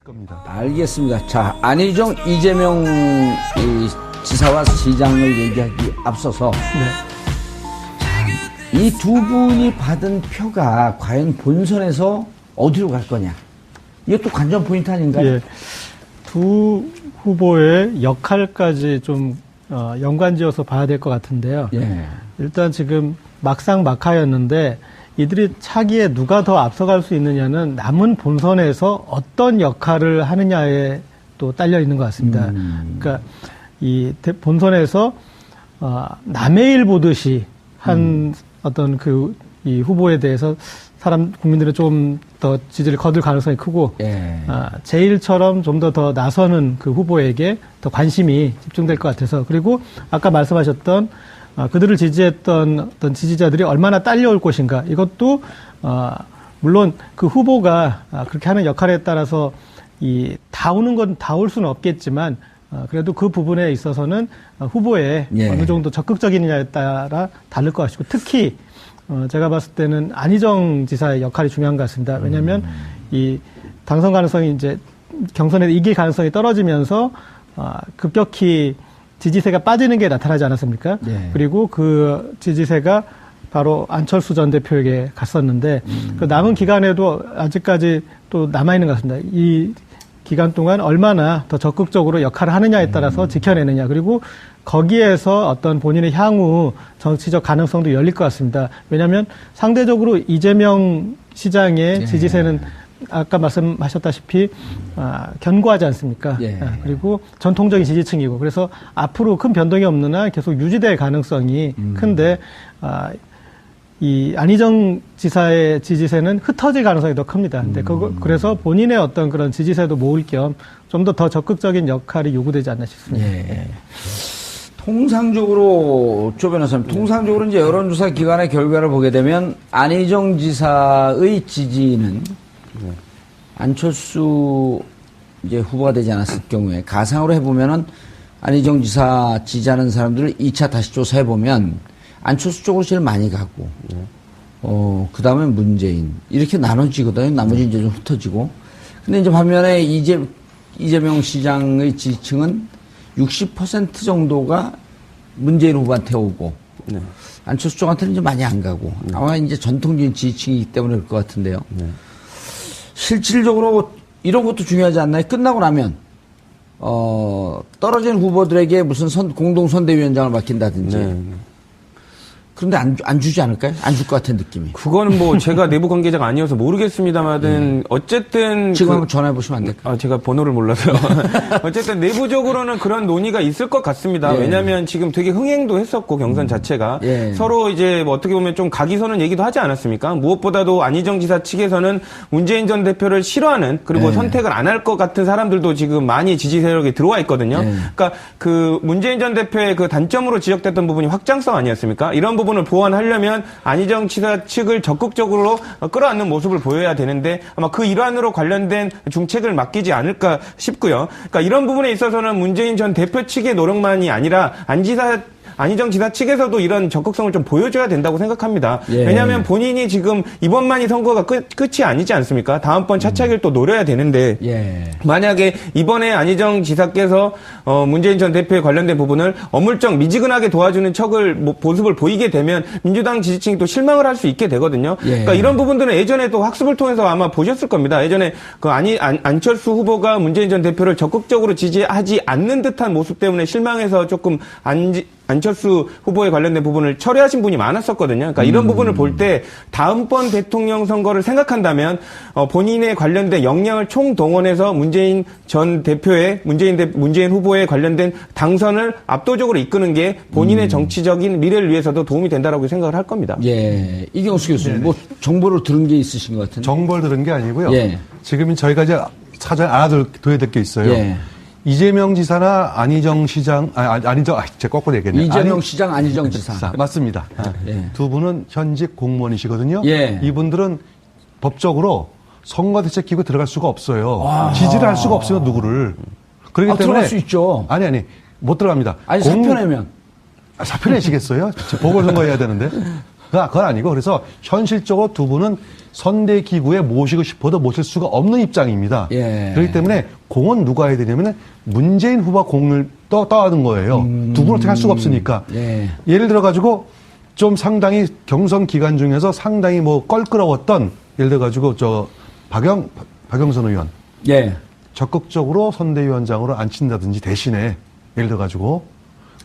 겁니다. 알겠습니다. 자, 안희정, 이재명 지사와 시장을 얘기하기 앞서서 이 두 분이 받은 표가 과연 본선에서 어디로 갈 거냐? 이것도 관전 포인트 아닌가요? 예. 두 후보의 역할까지 좀 연관지어서 봐야 될 것 같은데요. 예. 일단 지금 막상막하였는데 이들이 차기에 누가 더 앞서갈 수 있느냐는 남은 본선에서 어떤 역할을 하느냐에 또 딸려 있는 것 같습니다. 그러니까 이 본선에서 남의 일 보듯이 한 어떤 이 후보에 대해서 국민들은 좀 더 지지를 거둘 가능성이 크고, 예. 제 일처럼 좀 더 나서는 그 후보에게 더 관심이 집중될 것 같아서, 그리고 아까 말씀하셨던 그들을 지지했던 어떤 지지자들이 얼마나 딸려올 것인가, 이것도 물론 그 후보가 그렇게 하는 역할에 따라서 다 오는 건 다 올 수는 없겠지만, 그래도 그 부분에 있어서는 후보의 예. 어느 정도 적극적이느냐에 따라 다를 것 같고, 특히 제가 봤을 때는 안희정 지사의 역할이 중요한 것 같습니다. 왜냐하면 이 당선 가능성이 이제 경선에 이길 가능성이 떨어지면서 급격히 지지세가 빠지는 게 나타나지 않았습니까? 예. 그리고 그 지지세가 바로 안철수 전 대표에게 갔었는데 그 남은 기간에도 아직까지 또 남아있는 것 같습니다. 이 기간 동안 얼마나 더 적극적으로 역할을 하느냐에 따라서 지켜내느냐, 그리고 거기에서 어떤 본인의 향후 정치적 가능성도 열릴 것 같습니다. 왜냐하면 상대적으로 이재명 시장의 지지세는 아까 말씀하셨다시피 견고하지 않습니까? 예. 그리고 전통적인 지지층이고, 그래서 앞으로 큰 변동이 없는 한 계속 유지될 가능성이 큰데 이 안희정 지사의 지지세는 흩어질 가능성이 더 큽니다. 근데 그래서 본인의 어떤 그런 지지세도 모을 겸 좀 더 적극적인 역할이 요구되지 않나 싶습니다. 예. 통상적으로, 조 변호사님, 통상적으로 이제 여론조사 기관의 결과를 보게 되면 안희정 지사의 지지는 안철수 이제 후보가 되지 않았을 경우에 가상으로 해보면은 안희정 지사 지지하는 사람들을 2차 다시 조사해보면 안철수 쪽으로 제일 많이 가고, 그 다음에 문재인. 이렇게 나눠지거든요. 나머지 이제 좀 흩어지고. 근데 이제 반면에 이재명 시장의 지지층은 60% 정도가 문재인 후보한테 오고, 안철수 쪽한테는 좀 많이 안 가고, 아마 이제 전통적인 지지층이기 때문에 그럴 것 같은데요. 실질적으로 이런 것도 중요하지 않나요? 끝나고 나면, 떨어진 후보들에게 무슨 공동선대위원장을 맡긴다든지. 그런데 안 주지 않을까요? 안 줄 것 같은 느낌이. 그거는 뭐 제가 내부 관계자가 아니어서 모르겠습니다만은 어쨌든 지금 한번 전화해 보시면 안 될까요? 제가 번호를 몰라서요. 어쨌든 내부적으로는 그런 논의가 있을 것 같습니다. 예. 왜냐하면 지금 되게 흥행도 했었고 경선 자체가 서로 이제 뭐 어떻게 보면 좀 각이 서는 얘기도 하지 않았습니까? 무엇보다도 안희정 지사 측에서는 문재인 전 대표를 싫어하는, 그리고 선택을 안 할 것 같은 사람들도 지금 많이 지지 세력에 들어와 있거든요. 그러니까 그 문재인 전 대표의 그 단점으로 지적됐던 부분이 확장성 아니었습니까? 이런 부분을 보완하려면 안희정 지사 측을 적극적으로 끌어안는 모습을 보여야 되는데 아마 그 일환으로 관련된 중책을 맡기지 않을까 싶고요. 그러니까 이런 부분에 있어서는 문재인 전 대표 측의 노력만이 아니라 안희정 지사 측에서도 이런 적극성을 좀 보여줘야 된다고 생각합니다. 왜냐하면 본인이 지금 이번만이 선거가 끝이 아니지 않습니까? 다음번 차차기를 또 노려야 되는데 만약에 이번에 안희정 지사께서 문재인 전 대표에 관련된 부분을 어물쩍 미지근하게 도와주는 모습을 보이게 되면 민주당 지지층이 또 실망을 할 수 있게 되거든요. 그러니까 이런 부분들은 예전에도 학습을 통해서 아마 보셨을 겁니다. 예전에 그 안철수 후보가 문재인 전 대표를 적극적으로 지지하지 않는 듯한 모습 때문에 실망해서 조금 안철수 후보에 관련된 부분을 철회하신 분이 많았었거든요. 그러니까 이런 부분을 볼 때 다음번 대통령 선거를 생각한다면 본인에 관련된 역량을 총동원해서 문재인 후보에 관련된 당선을 압도적으로 이끄는 게 본인의 정치적인 미래를 위해서도 도움이 된다라고 생각을 할 겁니다. 예. 이경수 교수님, 뭐 정보를 들은 게 있으신 것 같은데. 정보를 들은 게 아니고요. 예. 지금 저희가 이제 사전 알아둬야 될 게 있어요. 예. 이재명 지사나 안희정 시장, 제가 거꾸로 얘기했네요. 이재명 시장, 안희정 지사. 맞습니다. 두 분은 현직 공무원이시거든요. 예. 이분들은 법적으로 선거대책기구에 들어갈 수가 없어요. 지지를 할 수가 없어요, 누구를. 그렇기 때문에. 들어갈 수 있죠. 아니, 못 들어갑니다. 사표 내면. 사표 내시겠어요? 보궐선거 해야 되는데. 그건 아니고 그래서 현실적으로 두 분은 선대기구에 모시고 싶어도 모실 수가 없는 입장입니다. 예. 그렇기 때문에 공은 누가 해야 되냐면 문재인 후보가 공을 떠하는 거예요. 두 분은 어떻게 할 수가 없으니까. 예. 예를 들어가지고 좀 상당히 경선 기간 중에서 상당히 뭐 껄끄러웠던 예를 들어가지고 박영선 의원. 예. 적극적으로 선대위원장으로 앉힌다든지 대신에 예를 들어가지고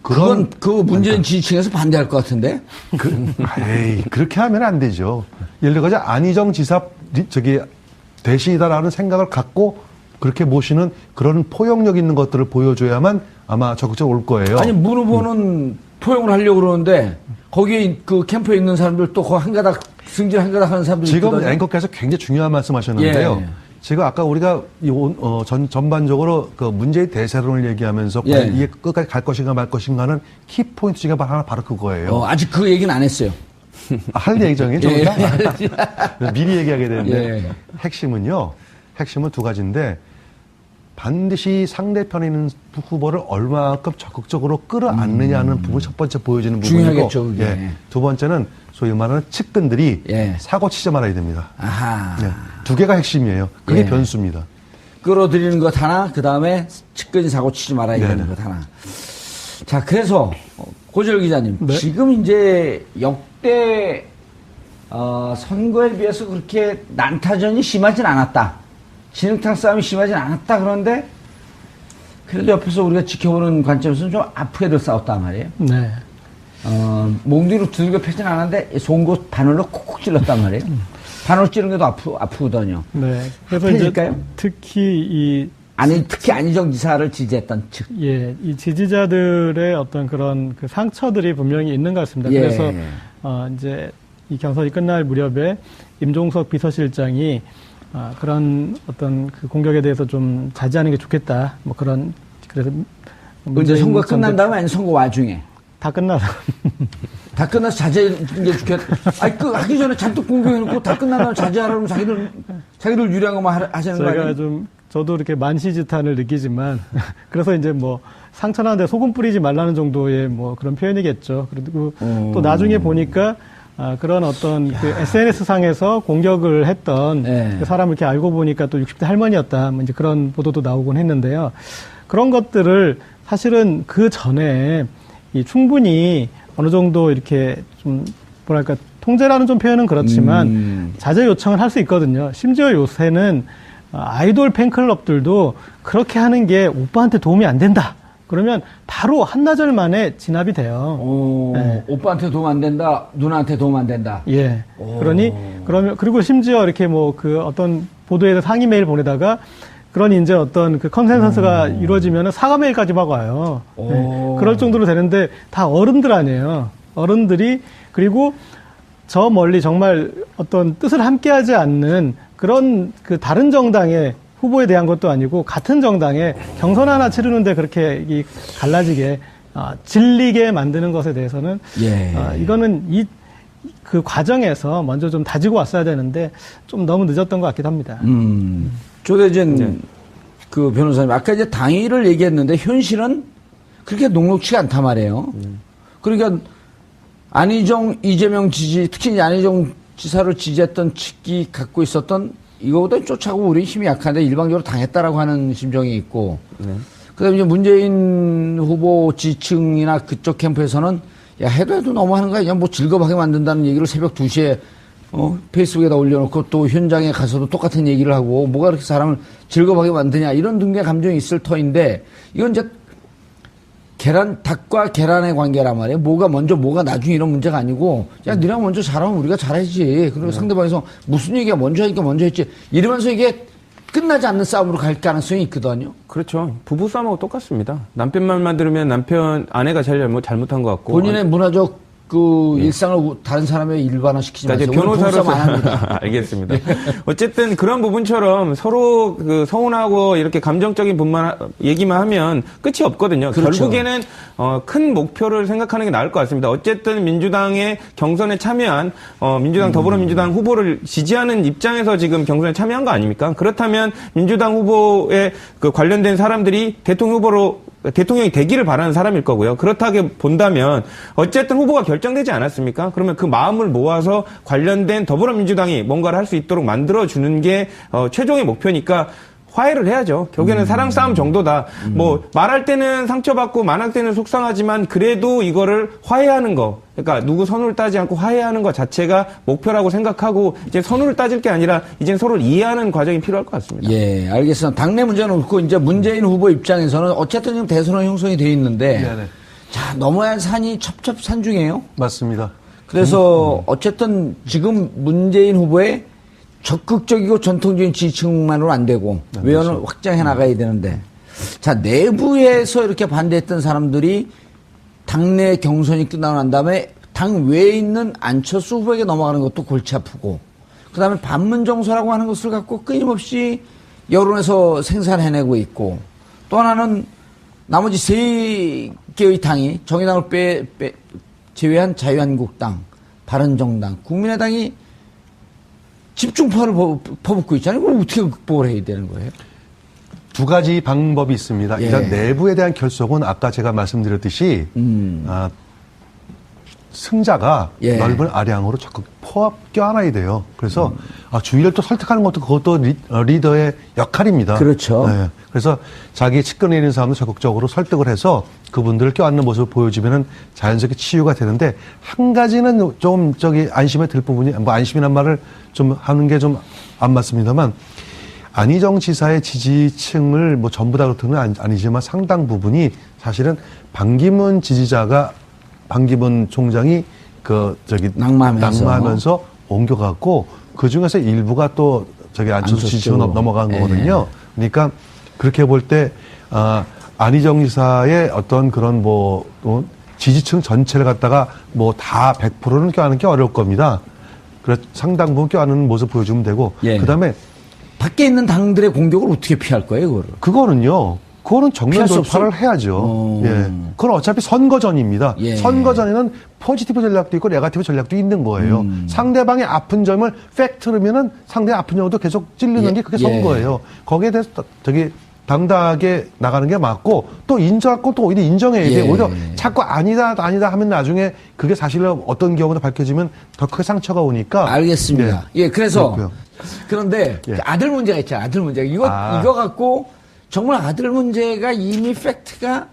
그건 그 문재인 지지층에서 반대할 것 같은데. 그렇게 하면 안 되죠. 예를 들어서 안희정 지사 대신이다라는 생각을 갖고 그렇게 모시는 그런 포용력 있는 것들을 보여줘야만 아마 적극적으로 올 거예요. 아니 문 후보는 포용을 하려고 그러는데 거기에 그 캠프에 있는 사람들 또 한 가닥 승질 한 가닥 하는 사람들이 지금 있거든요. 앵커께서 굉장히 중요한 말씀하셨는데요. 예. 지금 아까 우리가 전반적으로 그 문재인 대세론을 얘기하면서 예. 과연 이게 끝까지 갈 것인가 말 것인가는 키포인트 중에 하나 바로 그거예요. 아직 그 얘기는 안 했어요. 할 예정이죠. 미리 얘기하게 되는데 예. 핵심은 두 가지인데 반드시 상대편에 있는 후보를 얼마큼 적극적으로 끌어안느냐는 부분이 첫 번째 보여지는 부분이고 중요하겠죠, 그게. 두 번째는 소위 말하는 측근들이 예. 사고 치지 말아야 됩니다. 아하. 두 개가 핵심이에요. 그게 예. 변수입니다. 끌어들이는 것 하나, 그 다음에 측근이 사고 치지 말아야 되는 것 하나. 자, 그래서 고재열 기자님, 네. 지금 이제 역대 선거에 비해서 그렇게 난타전이 심하진 않았다. 진흙탕 싸움이 심하진 않았다. 그런데 그래도 옆에서 우리가 지켜보는 관점에서는 좀 아프게들 싸웠단 말이에요. 네. 몸 뒤로 두들겨 패진 않았는데 송곳 바늘로 콕콕 찔렀단 말이에요. 바늘 찌른 게도 아프거든요. 네. 그래서 하필일까요? 이제 특히 특히 안희정 지사를 지지했던 측. 이 지지자들의 어떤 그런 그 상처들이 분명히 있는 것 같습니다. 예. 그래서 이제 이 경선이 끝날 무렵에 임종석 비서실장이 그런 어떤 그 공격에 대해서 좀 자제하는 게 좋겠다. 뭐 그런 그래서 이제 선거 끝난 다음에 아니면 선거 와중에 다 끝나서 다 끝나서 자제하는 게 좋겠다. 아니 하기 전에 잔뜩 공격해놓고 다 끝난 다음에 자제하라면 자기들 유리한 것만 하시는 거 아니에요? 제가 저도 이렇게 만시지탄을 느끼지만 그래서 이제 뭐 상처나는데 소금 뿌리지 말라는 정도의 뭐 그런 표현이겠죠. 그리고 또 나중에 보니까 그런 어떤 그 SNS 상에서 공격을 했던 그 사람을 이렇게 알고 보니까 또 60대 할머니였다. 뭐 이제 그런 보도도 나오곤 했는데요. 그런 것들을 사실은 그 전에 충분히 어느 정도 이렇게 좀 뭐랄까 통제라는 좀 표현은 그렇지만 자제 요청을 할 수 있거든요. 심지어 요새는 아이돌 팬클럽들도 그렇게 하는 게 오빠한테 도움이 안 된다. 그러면 바로 한나절 만에 진압이 돼요. 네. 오빠한테 도움 안 된다, 누나한테 도움 안 된다. 예. 그리고 심지어 이렇게 뭐 그 어떤 보도에서 상의 메일 보내다가 그런 이제 어떤 그 컨센서스가 이루어지면은 사과 메일까지 막 와요. 네. 그럴 정도로 되는데 다 어른들 아니에요. 어른들이 그리고 저 멀리 정말 어떤 뜻을 함께하지 않는 그런 그 다른 정당의 후보에 대한 것도 아니고 같은 정당에 경선 하나 치르는데 그렇게 갈라지게 질리게 만드는 것에 대해서는 이거는 그 과정에서 먼저 좀 다지고 왔어야 되는데 좀 너무 늦었던 것 같기도 합니다. 조대진 그 변호사님 아까 이제 당위를 얘기했는데 현실은 그렇게 녹록치가 않단 말이에요. 그러니까 안희정, 이재명 특히 이제 안희정 지사를 지지했던 측이 갖고 있었던 이거보다 쫓아가고 우리 힘이 약한데 일방적으로 당했다라고 하는 심정이 있고, 그다음에 이제 문재인 후보 지층이나 그쪽 캠프에서는 야 해도 너무하는 거야. 그냥 뭐 즐겁하게 만든다는 얘기를 새벽 2시에 페이스북에다 올려놓고 또 현장에 가서도 똑같은 얘기를 하고 뭐가 그렇게 사람을 즐겁하게 만드냐 이런 등의 감정이 있을 터인데 이건 이제 닭과 계란의 관계란 말이에요. 뭐가 먼저 뭐가 나중에 이런 문제가 아니고 야 너네가 먼저 잘하면 우리가 잘하지. 그리고 상대방에서 무슨 얘기가 먼저 하니까 먼저 했지. 이러면서 이게 끝나지 않는 싸움으로 갈 가능성이 있거든요. 그렇죠. 부부싸움하고 똑같습니다. 남편 말만 들으면 아내가 잘못한 것 같고. 본인의 문화적 일상을 다른 사람의 일반화시키지 마세요. 변호사로서 알겠습니다. 어쨌든 그런 부분처럼 서로 그 서운하고 이렇게 감정적인 얘기만 하면 끝이 없거든요. 그렇죠. 결국에는 큰 목표를 생각하는 게 나을 것 같습니다. 어쨌든 민주당의 경선에 참여한 더불어민주당 후보를 지지하는 입장에서 지금 경선에 참여한 거 아닙니까? 그렇다면 민주당 후보에 그 관련된 사람들이 대통령 후보로 대통령이 되기를 바라는 사람일 거고요. 그렇다고 본다면 어쨌든 후보가 결정되지 않았습니까? 그러면 그 마음을 모아서 관련된 더불어민주당이 뭔가를 할 수 있도록 만들어주는 게 최종의 목표니까 화해를 해야죠. 결국에는 사랑 싸움 정도다. 뭐 말할 때는 상처받고 말할 때는 속상하지만 그래도 이거를 화해하는 거. 그러니까 누구 선호를 따지 않고 화해하는 것 자체가 목표라고 생각하고 이제 선호를 따질 게 아니라 이제 서로를 이해하는 과정이 필요할 것 같습니다. 예, 알겠습니다. 당내 문제는 없고 이제 문재인 후보 입장에서는 어쨌든 지금 대선은 형성이 돼 있는데 네네. 자, 넘어야 할 산이 첩첩산중이에요. 맞습니다. 그래서 어쨌든 지금 문재인 후보의 적극적이고 전통적인 지지층만으로 안 되고 외연을 확장해 나가야 되는데 자, 내부에서 이렇게 반대했던 사람들이 당내 경선이 끝나고 난 다음에 당 외에 있는 안철수 후보에게 넘어가는 것도 골치 아프고 그 다음에 반문정서라고 하는 것을 갖고 끊임없이 여론에서 생산해내고 있고 또 하나는 나머지 세 개의 당이 정의당을 제외한 자유한국당, 바른정당, 국민의당이 집중파를 퍼붓고 있잖아요. 그럼 어떻게 극복을 해야 되는 거예요? 두 가지 방법이 있습니다. 예. 일단 내부에 대한 결속은 아까 제가 말씀드렸듯이 승자가 예. 넓은 아량으로 적극 껴안아야 돼요. 그래서 주위를 또 설득하는 것도 그것도 리더의 역할입니다. 그렇죠. 네. 그래서 자기 측근에 있는 사람도 적극적으로 설득을 해서 그분들을 껴안는 모습을 보여주면은 자연스럽게 치유가 되는데 한 가지는 좀 안심에 들 부분이 뭐 안심이란 말을 좀 하는 게 좀 안 맞습니다만 안희정 지사의 지지층을 뭐 전부 다 그렇다는 아니지만 상당 부분이 사실은 반기문 총장이 낙마하면서 옮겨갔고 그 중에서 일부가 또 안철수 지지층으로 넘어간 거거든요. 그러니까 그렇게 볼 때 안희정 지사의 어떤 그런 지지층 전체를 갖다가 다 100%는 껴안는 게 어려울 겁니다. 그래서 상당 부분 껴안는 모습 보여주면 되고 예. 그다음에 밖에 있는 당들의 공격을 어떻게 피할 거예요, 그거는 정면 돌파를 해야죠. 예. 그건 어차피 선거전입니다. 예. 선거전에는 포지티브 전략도 있고 네거티브 전략도 있는 거예요. 상대방의 아픈 점을 팩트르면은 상대의 아픈 점도 계속 찔르는 게 그게 선거예요. 거기에 대해서 당당하게 나가는 게 맞고 또 인정하고 또 오히려 인정해야 돼. 오히려 자꾸 아니다 하면 나중에 그게 사실로 어떤 경우도 밝혀지면 더 크게 상처가 오니까. 알겠습니다. 예, 그래서 그렇고요. 그런데 아들 문제가 있잖아요. 아들 문제. 이거 갖고 정말 아들 문제가 이미 팩트가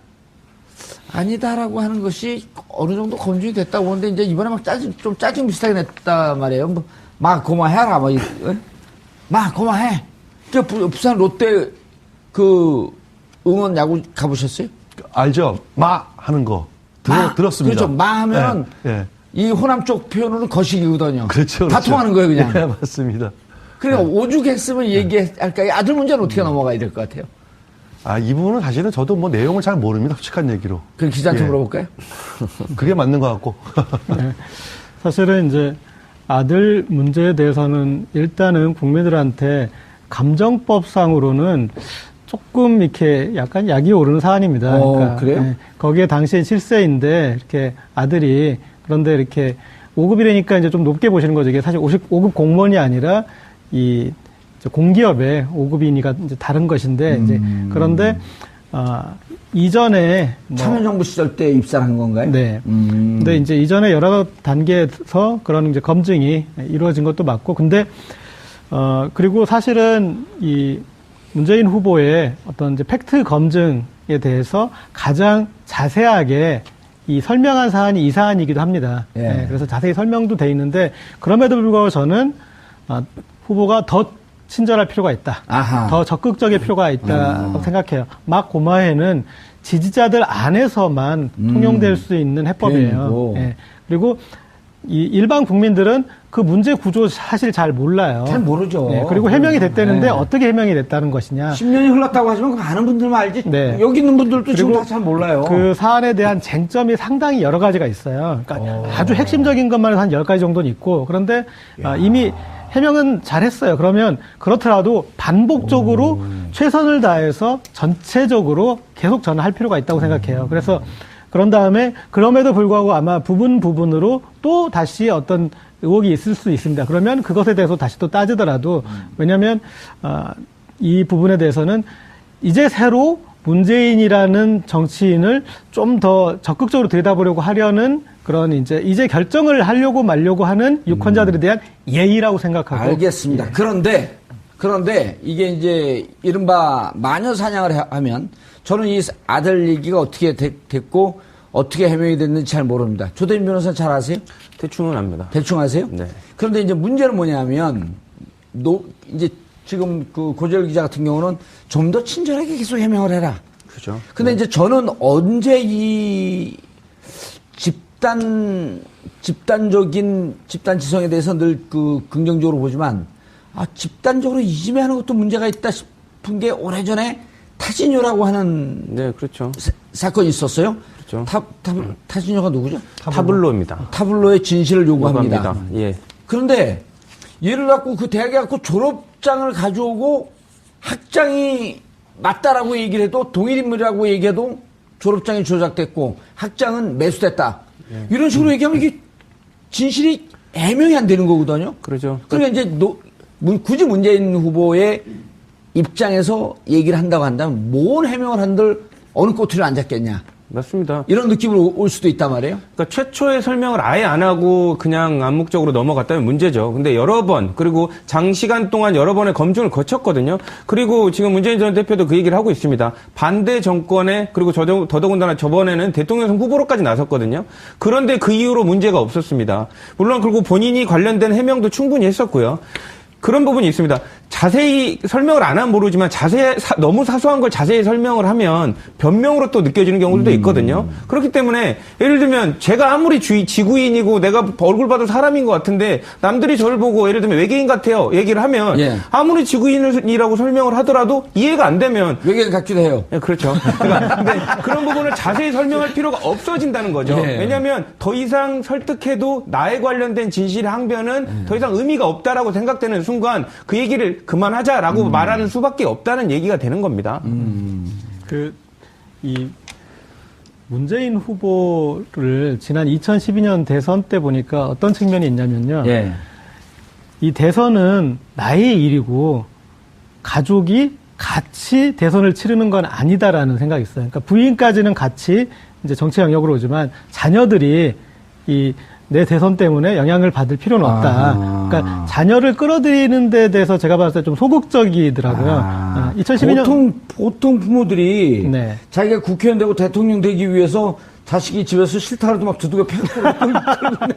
아니다라고 하는 것이 어느 정도 검증이 됐다고 보는데 이제 이번에 좀 짜증 비슷하게 냈단 말이에요. 막 고마해라. 막 고마해. 부산 롯데 응원 야구 가보셨어요? 알죠? 하는 거. 들었습니다. 그렇죠. 하면 이 호남 쪽 표현으로는 거시기거든요. 그렇죠. 다 통하는 거예요, 그냥. 네, 맞습니다. 그러니까 오죽했으면 얘기할까요? 아들 문제는 어떻게 넘어가야 될 것 같아요? 이 부분은 사실은 저도 내용을 잘 모릅니다. 솔직한 얘기로. 그럼 기자한테 물어볼까요? 그게 맞는 것 같고. 네. 사실은 이제 아들 문제에 대해서는 일단은 국민들한테 감정법상으로는 조금 이렇게 약간 약이 오르는 사안입니다. 그러니까 그래요? 네, 거기에 당시에 7세인데 이렇게 아들이 그런데 이렇게 5급이라니까 이제 좀 높게 보시는 거죠. 이게 사실 5급 공무원이 아니라 이 공기업의 5급이니까 이제 다른 것인데 이제 그런데 이전에 참여정부 시절 때 입사한 건가요? 네. 근데 이제 이전에 여러 단계에서 그런 이제 검증이 이루어진 것도 맞고 근데 그리고 사실은 이 문재인 후보의 어떤 이제 팩트 검증에 대해서 가장 자세하게 이 설명한 사안이 이 사안이기도 합니다. 예. 네, 그래서 자세히 설명도 돼 있는데 그럼에도 불구하고 저는 후보가 더 친절할 필요가 있다. 아하. 더 적극적일 필요가 있다고 생각해요. 막 고마해는 지지자들 안에서만 통용될 수 있는 해법이에요. 예. 그리고 이 일반 국민들은 그 문제 구조 사실 잘 몰라요. 잘 모르죠. 네, 그리고 해명이 됐다는데 어떻게 해명이 됐다는 것이냐. 10년이 흘렀다고 하지만 그 많은 분들만 알지. 네. 여기 있는 분들도 지금 그리고 다 잘 몰라요. 그 사안에 대한 쟁점이 상당히 여러 가지가 있어요. 그러니까 아주 핵심적인 것만 해도 한 10가지 정도는 있고 그런데 이미 해명은 잘했어요. 그러면 그렇더라도 반복적으로 최선을 다해서 전체적으로 계속 저는 할 필요가 있다고 생각해요. 그래서 그런 다음에 그럼에도 불구하고 아마 부분으로 또 다시 어떤 의혹이 있을 수 있습니다. 그러면 그것에 대해서 다시 또 따지더라도 왜냐하면 이 부분에 대해서는 이제 새로 문재인이라는 정치인을 좀 더 적극적으로 들여다보려고 하려는 그런 이제 결정을 하려고 말려고 하는 유권자들에 대한 예의라고 생각하고. 알겠습니다. 예. 그런데 이게 이제 이른바 마녀 사냥을 하면 저는 이 아들 얘기가 어떻게 됐고 어떻게 해명이 됐는지 잘 모릅니다. 조대인 변호사는 잘 아세요? 대충은 압니다. 대충 아세요? 네. 그런데 이제 문제는 뭐냐면 이제 지금 그 고재열 기자 같은 경우는 좀 더 친절하게 계속 해명을 해라. 그죠. 근데 이제 저는 언제 이 집단적인 집단 지성에 대해서 늘 그 긍정적으로 보지만 집단적으로 이지매하는 것도 문제가 있다 싶은 게 오래전에 타진요라고 하는 네, 그렇죠. 사건이 있었어요. 그렇죠. 타진요가 누구죠? 타블로입니다. 타블로의 진실을 요구합니다. 예. 그런데 얘를 갖고 그 대학에 갖고 졸업장을 가져오고 학장이 맞다라고 얘기를 해도 동일 인물이라고 얘기해도 졸업장이 조작됐고 학장은 매수됐다. 이런 식으로 얘기하면 이게 진실이 해명이 안 되는 거거든요. 그러죠. 그러니까 이제 굳이 문재인 후보의 입장에서 얘기를 한다고 한다면 뭔 해명을 한들 어느 꼬투리를 앉았겠냐. 맞습니다. 이런 느낌으로 올 수도 있단 말이에요. 그러니까 최초의 설명을 아예 안 하고 그냥 암묵적으로 넘어갔다면 문제죠. 근데 여러 번 그리고 장시간 동안 여러 번의 검증을 거쳤거든요. 그리고 지금 문재인 전 대표도 그 얘기를 하고 있습니다. 반대 정권에 그리고 더더군다나 저번에는 대통령 후보로까지 나섰거든요. 그런데 그 이후로 문제가 없었습니다. 물론 그리고 본인이 관련된 해명도 충분히 했었고요. 그런 부분이 있습니다. 자세히 설명을 안 하면 모르지만 너무 사소한 걸 자세히 설명을 하면 변명으로 또 느껴지는 경우들도 있거든요. 그렇기 때문에 예를 들면 제가 아무리 지구인이고 내가 얼굴 봐도 사람인 것 같은데 남들이 저를 보고 예를 들면 외계인 같아요 얘기를 하면 아무리 지구인이라고 설명을 하더라도 이해가 안 되면 외계인 같기도 해요. 네, 그렇죠. 그러니까 근데 그런 부분을 자세히 설명할 필요가 없어진다는 거죠. 왜냐하면 더 이상 설득해도 나에 관련된 진실의 항변은 더 이상 의미가 없다라고 생각되는 순간 그 얘기를 그만하자라고 말하는 수밖에 없다는 얘기가 되는 겁니다. 이 문재인 후보를 지난 2012년 대선 때 보니까 어떤 측면이 있냐면요. 이 대선은 나의 일이고 가족이 같이 대선을 치르는 건 아니다라는 생각이 있어요. 그러니까 부인까지는 같이 이제 정치 영역으로 오지만 자녀들이 내 대선 때문에 영향을 받을 필요는 없다. 그러니까 자녀를 끌어들이는 데 대해서 제가 봤을 때 좀 소극적이더라고요. 2012년 보통 부모들이 자기가 국회의원 되고 대통령 되기 위해서 자식이 집에서 싫다 그래도 막 두둑에 패고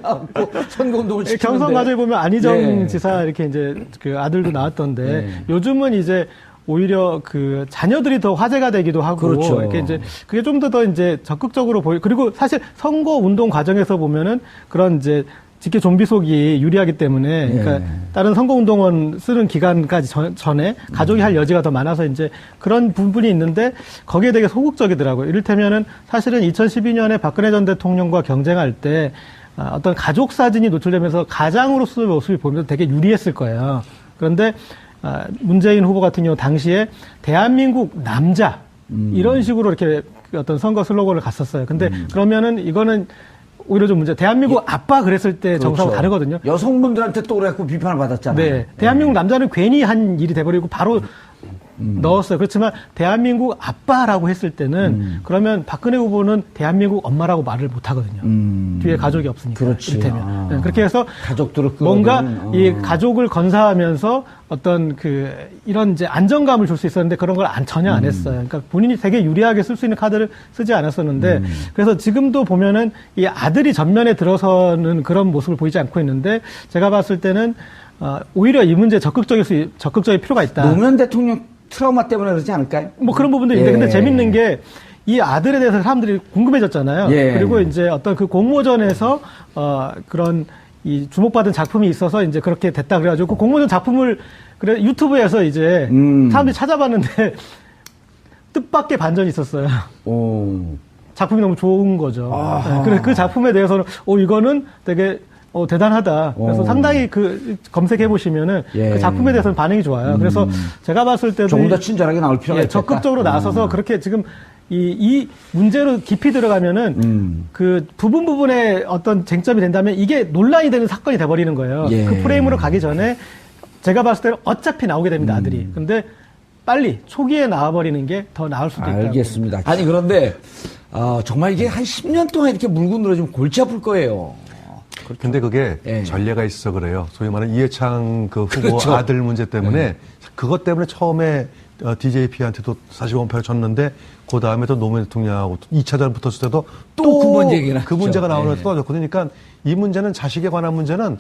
나왔고 선거운동을 시키는데 경선 과정에 보면 안희정 지사 이렇게 이제 그 아들도 나왔던데 요즘은 이제 오히려 그 자녀들이 더 화제가 되기도 하고 이렇게 이제 그게 좀 더 이제 적극적으로 그리고 사실 선거 운동 과정에서 보면은 그런 이제 직계 좀비 속이 유리하기 때문에 그러니까 다른 선거 운동원 쓰는 기간까지 전에 가족이 할 여지가 더 많아서 이제 그런 부분이 있는데 거기에 되게 소극적이더라고요. 이를테면은 사실은 2012년에 박근혜 전 대통령과 경쟁할 때 어떤 가족 사진이 노출되면서 가장으로서의 모습이 보면서 되게 유리했을 거예요. 그런데 문재인 후보 같은 경우 당시에 대한민국 남자 이런 식으로 이렇게 어떤 선거 슬로건을 갔었어요. 근데 그러면은 이거는 오히려 좀 문제. 대한민국 아빠 그랬을 때 정서하고 다르거든요. 여성분들한테 또 그래갖고 비판을 받았잖아요. 네. 대한민국 남자는 괜히 한 일이 돼버리고 바로 넣었어요. 그렇지만 대한민국 아빠라고 했을 때는 그러면 박근혜 후보는 대한민국 엄마라고 말을 못 하거든요. 뒤에 가족이 없으니까. 이를테면. 네, 그렇게 해서 가족들을 뭔가 이 가족을 건사하면서 어떤 이런 이제 안정감을 줄 수 있었는데 그런 걸 전혀 안 했어요. 그러니까 본인이 되게 유리하게 쓸 수 있는 카드를 쓰지 않았었는데 그래서 지금도 보면은 이 아들이 전면에 들어서는 그런 모습을 보이지 않고 있는데 제가 봤을 때는 오히려 이 문제에 적극적일 필요가 있다. 노무현 대통령 트라우마 때문에 그러지 않을까요? 뭐 그런 부분도 있는데 근데 재밌는 게 이 아들에 대해서 사람들이 궁금해졌잖아요. 그리고 이제 어떤 그 공모전에서 그런 이 주목받은 작품이 있어서 이제 그렇게 됐다 그래가지고 그 공모전 작품을 유튜브에서 이제 사람들이 찾아봤는데 뜻밖의 반전이 있었어요. 작품이 너무 좋은 거죠. 그래서 그 작품에 대해서는 이거는 되게 대단하다. 그래서 상당히 검색해 보시면은 그 작품에 대해서는 반응이 좋아요. 그래서 제가 봤을 때도 조금 더 친절하게 나올 필요가 있겠다. 적극적으로 나서서 그렇게 지금 이 문제로 깊이 들어가면은 그 부분에 어떤 쟁점이 된다면 이게 논란이 되는 사건이 돼버리는 거예요. 그 프레임으로 가기 전에 제가 봤을 때는 어차피 나오게 됩니다, 아들이. 근데 빨리 초기에 나와버리는 게 더 나을 수도 있다고. 알겠습니다. 아니 그런데 정말 이게 한 10년 동안 이렇게 물고 늘어지면 골치 아플 거예요. 근데 그게 예. 전례가 있어 그래요. 소위 말하는 이해창 그 후보 그렇죠. 아들 문제 때문에 그것 때문에 처음에 DJP한테도 45표를 줬는데 그 다음에 또 노무현 대통령하고 2차전 붙었을 때도 또 그 문제 얘기를 그 하죠. 문제가 나오는 예. 것도 떨어졌고 그러니까 이 문제는 자식에 관한 문제는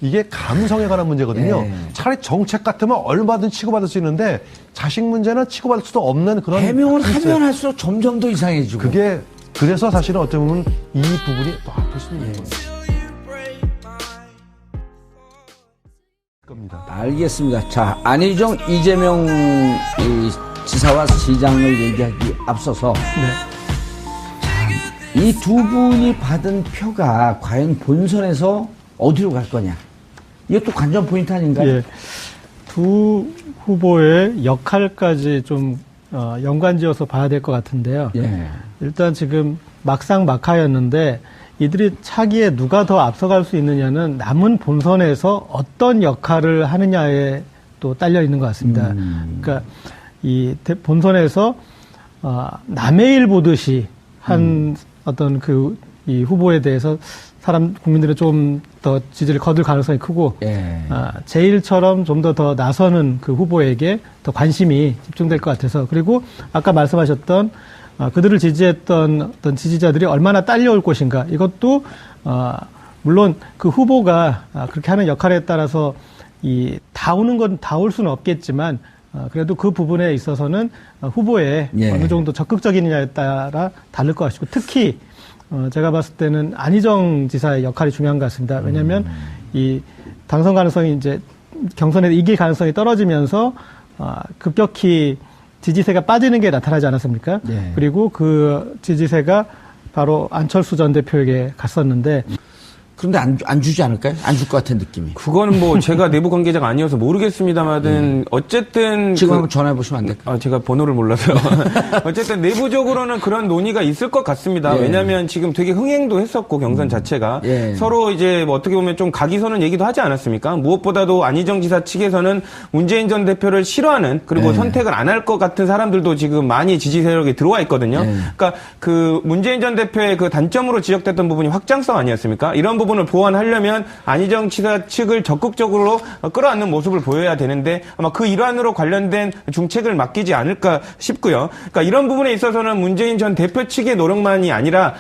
이게 감성에 관한 문제거든요. 예. 차라리 정책 같으면 얼마든 치고받을 수 있는데 자식 문제는 치고받을 수도 없는 그런 해명을 문제. 하면 할수록 점점 더 이상해지고. 그게 그래서 사실은 어떻게 보면 이 부분이 또 아플 수 있는 거예요. 겁니다. 알겠습니다. 자, 안희정, 이재명 이 지사와 시장을 얘기하기 앞서서 이 두 분이 받은 표가 과연 본선에서 어디로 갈 거냐. 이것도 관전 포인트 아닌가요? 예. 두 후보의 역할까지 좀 연관지어서 봐야 될 것 같은데요. 예. 일단 지금 막상 막하였는데 이들이 차기에 누가 더 앞서갈 수 있느냐는 남은 본선에서 어떤 역할을 하느냐에 또 딸려 있는 것 같습니다. 그러니까 이 본선에서 남의 일 보듯이 한 어떤 이 후보에 대해서 국민들은 좀 더 지지를 거둘 가능성이 크고, 예. 제1처럼 좀 더 나서는 그 후보에게 더 관심이 집중될 것 같아서, 그리고 아까 말씀하셨던 그들을 지지했던 어떤 지지자들이 얼마나 딸려올 것인가, 이것도 물론 그 후보가 그렇게 하는 역할에 따라서 다 오는 건 다 올 수는 없겠지만 그래도 그 부분에 있어서는 후보의 예. 어느 정도 적극적이느냐에 따라 다를 것 같고, 특히 제가 봤을 때는 안희정 지사의 역할이 중요한 것 같습니다. 왜냐하면 이 당선 가능성이 이제 경선에 이길 가능성이 떨어지면서 급격히 지지세가 빠지는 게 나타나지 않았습니까? 예. 그리고 그 지지세가 바로 안철수 전 대표에게 갔었는데, 그런데 안 주지 않을까요? 안 줄 것 같은 느낌이. 그거는 뭐 제가 내부 관계자가 아니어서 모르겠습니다만은 어쨌든 지금 한번 전화해 보시면 안 될까요? 제가 번호를 몰라서요. 어쨌든 내부적으로는 그런 논의가 있을 것 같습니다. 예. 왜냐하면 지금 되게 흥행도 했었고 경선 자체가 예. 서로 이제 뭐 어떻게 보면 좀 각이 서는 얘기도 하지 않았습니까? 무엇보다도 안희정 지사 측에서는 문재인 전 대표를 싫어하는, 그리고 예. 선택을 안 할 것 같은 사람들도 지금 많이 지지 세력에 들어와 있거든요. 예. 그러니까 그 문재인 전 대표의 그 단점으로 지적됐던 부분이 확장성 아니었습니까? 이런 부분을 보완하려면 안희정 지사 측을 적극적으로 끌어안는 모습을 보여야 되는데 아마 그 일환으로 관련된 중책을 맡기지 않을까 싶고요. 그러니까 이런 부분에 있어서는 문재인 전 대표 측의 노력만이 아니라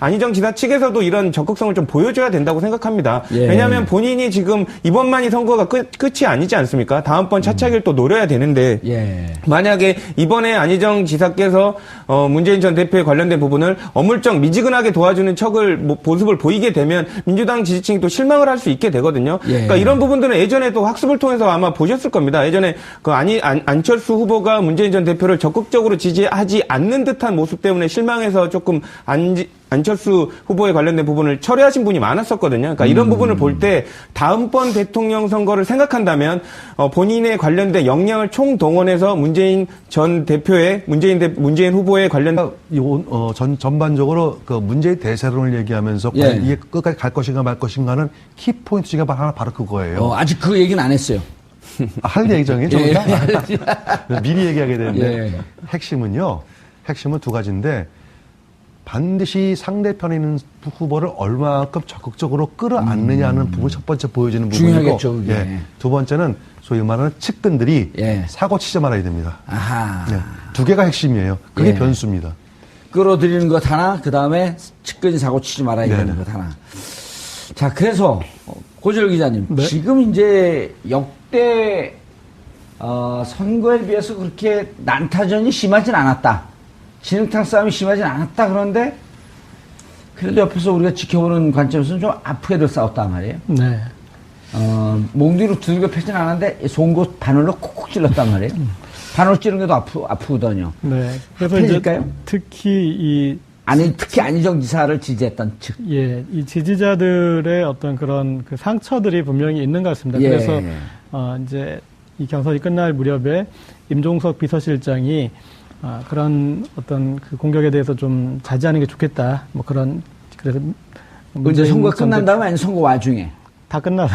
안희정 지사 측에서도 이런 적극성을 좀 보여줘야 된다고 생각합니다. 예. 왜냐하면 본인이 지금 이번만이 선거가 끝이 아니지 않습니까? 다음번 차차기를 또 노려야 되는데 예. 만약에 이번에 안희정 지사께서 문재인 전 대표에 관련된 부분을 어물쩍 미지근하게 도와주는 모습을 보이게 되면 민주당 지지층이 또 실망을 할 수 있게 되거든요. 예. 그러니까 이런 부분들은 예전에도 학습을 통해서 아마 보셨을 겁니다. 예전에 안철수 후보가 문재인 전 대표를 적극적으로 지지하지 않는 듯한 모습 때문에 실망해서 조금 안철수 후보에 관련된 부분을 철회하신 분이 많았었거든요. 그러니까 이런 부분을 볼 때 다음번 대통령 선거를 생각한다면 본인에 관련된 역량을 총동원해서 문재인 전 대표의 문재인 후보에 관련된 전반적으로 그 문재인 대세론을 얘기하면서 예. 과연 이게 끝까지 갈 것인가 말 것인가는 키포인트 중에 하나 바로 그거예요. 아직 그 얘기는 안 했어요. 할 예정이에요, 저희가? 미리 얘기하게 되는데 예. 핵심은 두 가지인데 반드시 상대편에 있는 후보를 얼마만큼 적극적으로 끌어안느냐는 부분이 첫 번째 보여지는 부분이고, 중요하겠죠, 그게. 예, 두 번째는 소위 말하는 측근들이 예. 사고 치지 말아야 됩니다. 아하. 예, 두 개가 핵심이에요. 그게 예. 변수입니다. 끌어들이는 것 하나, 그 다음에 측근이 사고 치지 말아야 네네. 되는 것 하나. 자, 그래서 고재열 기자님, 네. 지금 이제 역대 선거에 비해서 그렇게 난타전이 심하진 않았다. 진흙탕 싸움이 심하진 않았다. 그런데 그래도 옆에서 우리가 지켜보는 관점에서는 좀 아프게들 싸웠단 말이에요. 네. 몸 뒤로 두들겨 패진 않았는데 송곳 바늘로 콕콕 찔렀단 말이에요. 바늘 찌른 게 더 아프거든요. 네. 그래서 아플까요? 이제 특히 특히 안희정 지사를 지지했던 측. 이 지지자들의 어떤 그런 그 상처들이 분명히 있는 것 같습니다. 예. 그래서 이제 이 경선이 끝날 무렵에 임종석 비서실장이 그런 어떤 그 공격에 대해서 좀 자제하는 게 좋겠다. 그래서 언제 선거 전 끝난 다음에 아니면 선거 와중에? 다 끝나서.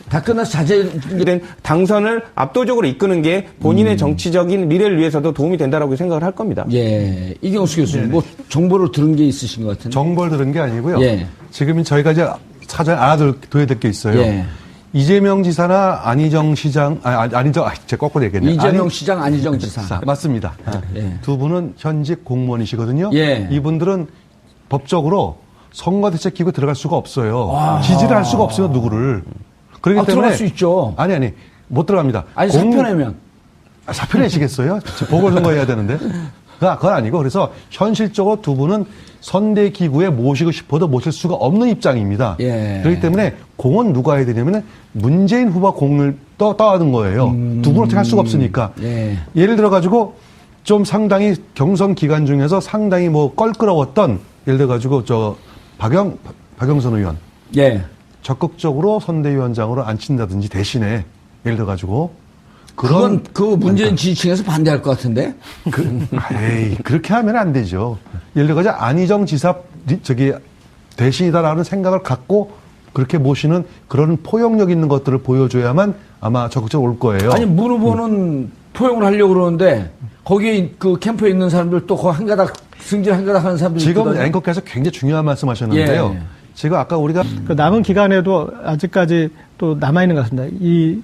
다 끝나서 자제 된 당선을 압도적으로 이끄는 게 본인의 정치적인 미래를 위해서도 도움이 된다라고 생각을 할 겁니다. 예. 이경수 교수님, 뭐 정보를 들은 게 있으신 것 같은데. 정보를 들은 게 아니고요. 예. 지금 저희가 이제 사전에 알아둬야 될 게 있어요. 예. 이재명 지사나 안희정 시장, 제가 거꾸로 얘기했네요. 이재명 시장, 안희정 지사. 맞습니다. 예. 두 분은 현직 공무원이시거든요. 예. 이분들은 법적으로 선거대책기구에 들어갈 수가 없어요. 지지를 할 수가 없어요, 누구를. 그렇기 때문에 들어갈 수 있죠. 아니 못 들어갑니다. 아니, 사표 내면. 사표 내시겠어요? 보궐선거 해야 되는데. 그건 아니고 그래서 현실적으로 두 분은 선대기구에 모시고 싶어도 모실 수가 없는 입장입니다. 예. 그렇기 때문에 공은 누가 해야 되냐면 문재인 후보 공을 떠하는 거예요. 두 분은 어떻게 할 수가 없으니까. 예. 예를 들어 가지고 좀 상당히 경선 기간 중에서 상당히 뭐 껄끄러웠던 예를 들어 가지고 박영선 의원. 예. 적극적으로 선대위원장으로 앉힌다든지 대신에 예를 들어 가지고 그건 그 문재인 지지층에서 반대할 것 같은데? 그렇게 하면 안 되죠. 예를 들어 가지고 안희정 지사 대신이다라는 생각을 갖고 그렇게 모시는 그런 포용력 있는 것들을 보여줘야만 아마 적극적으로 올 거예요. 아니, 문 후보는 포용을 하려고 그러는데 거기에 그 캠프에 있는 사람들 또 그 한가닥 승진 한가닥 하는 사람들이 지금 있거든요. 앵커께서 굉장히 중요한 말씀하셨는데요. 예. 지금 아까 우리가 그 남은 기간에도 아직까지 또 남아있는 것 같습니다. 이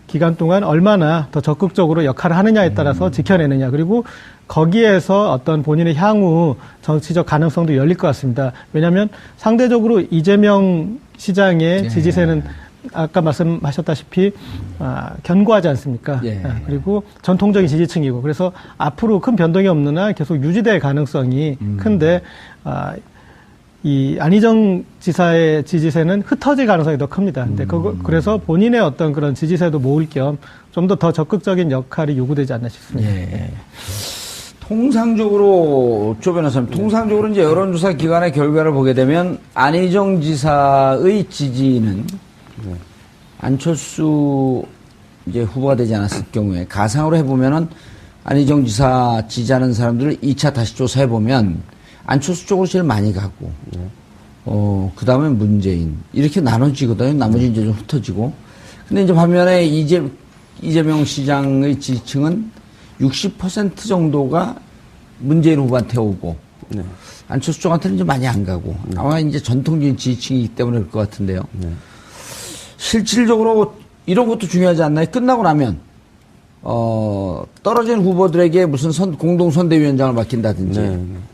기간 동안 얼마나 더 적극적으로 역할을 하느냐에 따라서 지켜내느냐. 그리고 거기에서 어떤 본인의 향후 정치적 가능성도 열릴 것 같습니다. 왜냐하면 상대적으로 이재명 시장의 지지세는 아까 말씀하셨다시피 견고하지 않습니까? 예. 그리고 전통적인 지지층이고 그래서 앞으로 큰 변동이 없는 한 계속 유지될 가능성이 큰데 이 안희정 지사의 지지세는 흩어질 가능성이 더 큽니다. 근데 그래서 본인의 어떤 그런 지지세도 모을 겸 좀 더 적극적인 역할이 요구되지 않나 싶습니다. 예. 통상적으로, 조 변호사님, 통상적으로 이제 여론조사 기관의 결과를 보게 되면 안희정 지사의 지지는 안철수 이제 후보가 되지 않았을 경우에 가상으로 해보면은 안희정 지사 지지하는 사람들을 2차 다시 조사해보면 안철수 쪽으로 제일 많이 가고, 그 다음에 문재인. 이렇게 나눠지거든요. 나머지 이제 좀 흩어지고. 근데 이제 반면에 이재명 시장의 지지층은 60% 정도가 문재인 후보한테 오고, 안철수 쪽한테는 이제 많이 안 가고, 아마 이제 전통적인 지지층이기 때문에 그럴 것 같은데요. 실질적으로 이런 것도 중요하지 않나요? 끝나고 나면, 떨어진 후보들에게 무슨 공동선대위원장을 맡긴다든지,